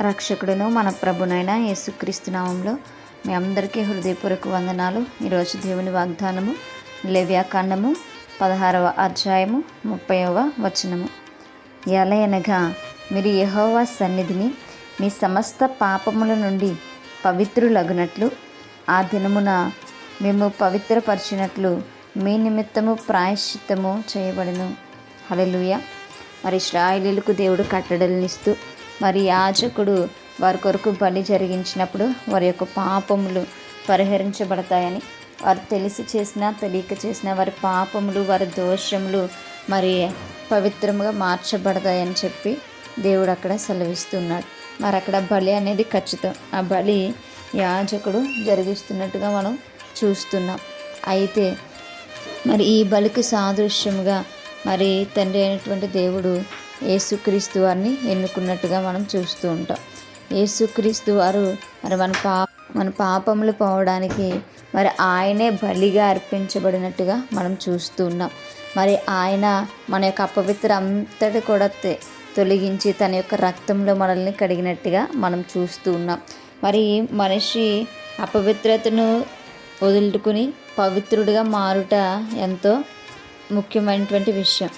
రక్షకుడును మన ప్రభునైన యేసుక్రీస్తు నామంలో మీ అందరికీ హృదయపూర్వక వందనాలు. ఈరోజు దేవుని వాగ్దానము లేవ్యాకాండము 16వ అధ్యాయము 30వ వచనము. ఎలయనగా మీరు యెహోవా సన్నిధిని మీ సమస్త పాపముల నుండి పవిత్రులగునట్లు ఆ దినమున మేము పవిత్రపరిచినట్లు మీ నిమిత్తము ప్రాయశ్చిత్తము చేయబడును. హల్లెలూయా. మరి ఇశ్రాయేలీయులకు దేవుడు కట్టడలనిస్తూ మరి యాజకుడు వారి కొరకు బలి జరిగించినప్పుడు వారి యొక్క పాపములు పరిహరించబడతాయని, వారు తెలిసి చేసినా తెలియక చేసిన వారి పాపములు వారి దోషములు మరి పవిత్రంగా మార్చబడతాయని చెప్పి దేవుడు అక్కడ సెలవిస్తున్నాడు. మరి అక్కడ బలి అనేది ఖచ్చితం. ఆ బలి యాజకుడు జరిగిస్తున్నట్టుగా మనం చూస్తున్నాం. అయితే మరి ఈ బలికి సాదృశ్యముగా మరి తండ్రి అయినటువంటి దేవుడు యేసుక్రీస్తు వారిని ఎన్నుకున్నట్టుగా మనం చూస్తూ ఉంటాం. యేసుక్రీస్తు వారు మరి మన పాపములు పోవడానికి మరి ఆయనే బలిగా అర్పించబడినట్టుగా మనం చూస్తూ ఉన్నాం. మరి ఆయన మన యొక్క అపవిత్ర అంతటి కూడా తొలగించి తన యొక్క రక్తంలో మనల్ని కడిగినట్టుగా మనం చూస్తూ ఉన్నాం. మరి మనిషి అపవిత్రతను వదులుకుని పవిత్రుడిగా మారుట ఎంతో ముఖ్యమైనటువంటి విషయం.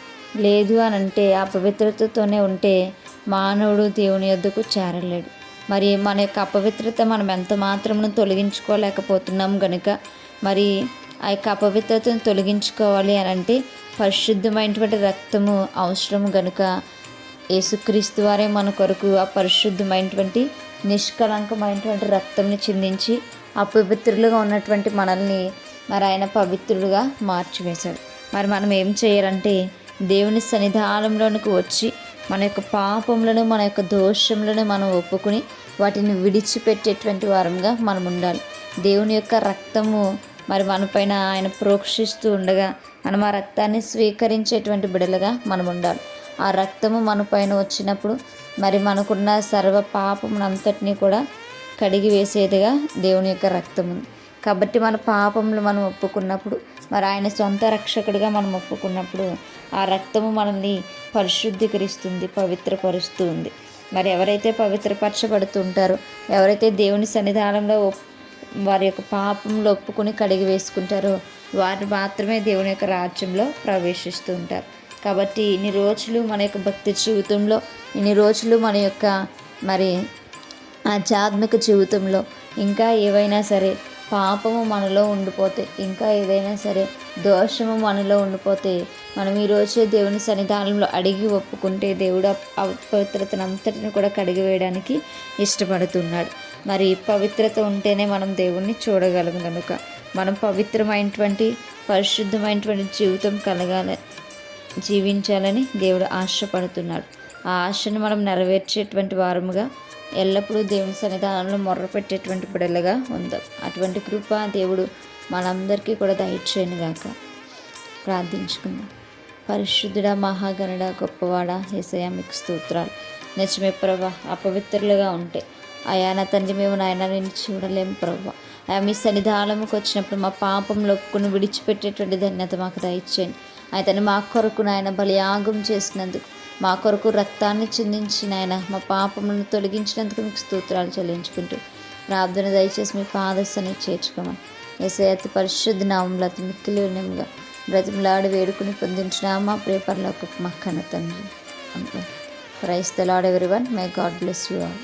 లేదు అని అంటే ఆ పవిత్రతతోనే ఉంటే మానవుడు దేవుని యొద్దకు చేరలేడు. మరి మన యొక్క అపవిత్రత మనం ఎంత మాత్రమును తొలగించుకోలేకపోతున్నాం కనుక మరి ఆ యొక్క అపవిత్రతను తొలగించుకోవాలి అని అంటే పరిశుద్ధమైనటువంటి రక్తము అవసరం కనుక యేసుక్రీస్తు వారే మన కొరకు ఆ పరిశుద్ధమైనటువంటి నిష్కలంకమైనటువంటి రక్తంని చిందించి అపవిత్రులుగా ఉన్నటువంటి మనల్ని మరి ఆయన పవిత్రులుగా మార్చివేశాడు. మరి మనం ఏం చేయాలంటే దేవుని సన్నిధానంలోనికి వచ్చి మన యొక్క పాపములను మన యొక్క దోషములను మనం ఒప్పుకుని వాటిని విడిచిపెట్టేటువంటి వారంగా మనం ఉండాలి. దేవుని యొక్క రక్తము మరి మనపైన ఆయన ప్రోక్షిస్తూ ఉండగా మనం ఆ రక్తాన్ని స్వీకరించేటువంటి బిడలుగా మనం ఉండాలి. ఆ రక్తము మన పైన వచ్చినప్పుడు మరి మనకున్న సర్వ పాపమునంతటినీ కూడా కడిగి వేసేదిగా దేవుని యొక్క రక్తం ఉంది. కాబట్టి మన పాపములు మనం ఒప్పుకున్నప్పుడు మరి ఆయన సొంత రక్షకుడిగా మనం ఒప్పుకున్నప్పుడు ఆ రక్తము మనల్ని పరిశుద్ధీకరిస్తుంది, పవిత్రపరుస్తూ ఉంది. మరి ఎవరైతే పవిత్రపరచబడుతుంటారో, ఎవరైతే దేవుని సన్నిధానంలో వారి యొక్క పాపంలో ఒప్పుకుని కడిగి వేసుకుంటారో వారు మాత్రమే దేవుని యొక్క రాజ్యంలో ప్రవేశిస్తూ ఉంటారు. కాబట్టి ఇన్ని రోజులు మన యొక్క భక్తి జీవితంలో, ఇన్ని రోజులు మన యొక్క మరి ఆధ్యాత్మిక జీవితంలో ఇంకా ఏవైనా సరే పాపము మనలో ఉండిపోతే, ఇంకా ఏదైనా సరే దోషము మనలో ఉండిపోతే మనం ఈరోజు దేవుని సన్నిధానంలో అడిగి ఒప్పుకుంటే దేవుడు అపవిత్రతను అంతటిని కూడా కడిగివేయడానికి ఇష్టపడుతున్నాడు. మరి పవిత్రత ఉంటేనే మనం దేవుణ్ణి చూడగలం కనుక మనం పవిత్రమైనటువంటి పరిశుద్ధమైనటువంటి జీవితం జీవించాలని దేవుడు ఆశపడుతున్నాడు. ఆ ఆశను మనం నెరవేర్చేటువంటి వారముగా ఎల్లప్పుడూ దేవుని సన్నిధానంలో మొర్రపెట్టేటువంటి బిడ్డలుగా ఉందాం. అటువంటి కృప దేవుడు మనందరికీ కూడా దయచేయనుగాక. ప్రార్థించుకుందాం. పరిశుద్ధుడా, మహాగణుడా, గొప్పవాడా, యేసయ్యా మీకు స్తోత్రాలు. నిజమే ప్రభా, అపవిత్రులుగా ఉంటే అయా నా తండ్రి మేము నాయన నేను చూడలేము ప్రభా. అయా మీ సన్నిధానంకి వచ్చినప్పుడు మా పాపంలో ఒప్పుకుని విడిచిపెట్టేటువంటి ధన్యత మాకు దయచేయండి. అయితే మా కొరకు నాయన బలియాగం చేసినందుకు, మా కొరకు రక్తాన్ని చిందించిన ఆయన మా పాపములను తొలగించినందుకు మీకు స్తోత్రాలు చెల్లించుకుంటూ ప్రార్థన దయచేసి మీ పాదస్సని చేర్చుకోమని యేసయ్య అతి పరిశుద్ధ నామంలో అతి మిక్కిలి వినయంగా బ్రతిమలాడి వేడుకుని పొందించిన మా ప్రియ పరలోకపు మా కన్న తండ్రి. Praise the Lord everyone. May God bless you all.